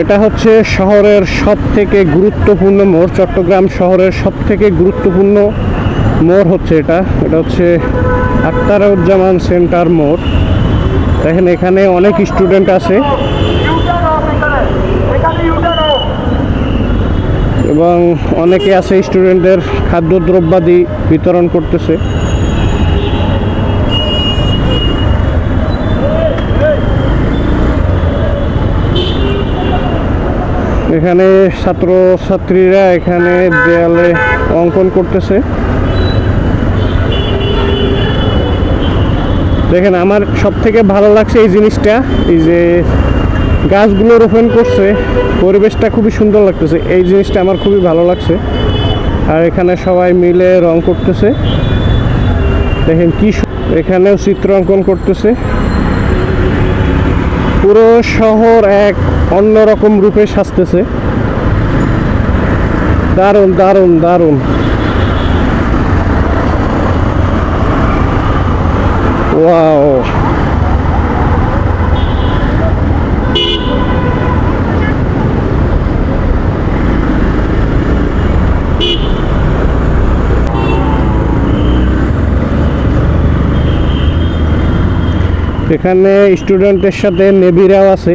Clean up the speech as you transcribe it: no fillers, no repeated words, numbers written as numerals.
এটা হচ্ছে শহরের সবথেকে গুরুত্বপূর্ণ মোড়। চট্টগ্রাম শহরের সবথেকে গুরুত্বপূর্ণ মোড় হচ্ছে এটা হচ্ছে আখতারুজ্জামান সেন্টার মোড়। দেখেন এখানে অনেক স্টুডেন্ট আছে এবং অনেকে আছে স্টুডেন্টদের খাদ্যদ্রব্যাদি বিতরণ করতেছে। এখানে ছাত্রছাত্রীরা এখানে দেয়ালে অঙ্কন করতেছে। দেখেন আমার সব থেকে ভালো লাগছে এই জিনিসটা, এই যে গাছগুলো রোপণ করছে, পরিবেশটা খুবই সুন্দর লাগতেছে। এই জিনিসটা আমার খুবই ভালো লাগছে। আর এখানে সবাই মিলে রং করতেছে। দেখেন কি এখানেও চিত্র অঙ্কন করতেছে। পুরো শহর এক অন্যরকম রূপে সাজতেছে। দারুণ দারুণ দারুণ, ওয়াও। এখানে স্টুডেন্টের সাথে নেভিরাও আছে।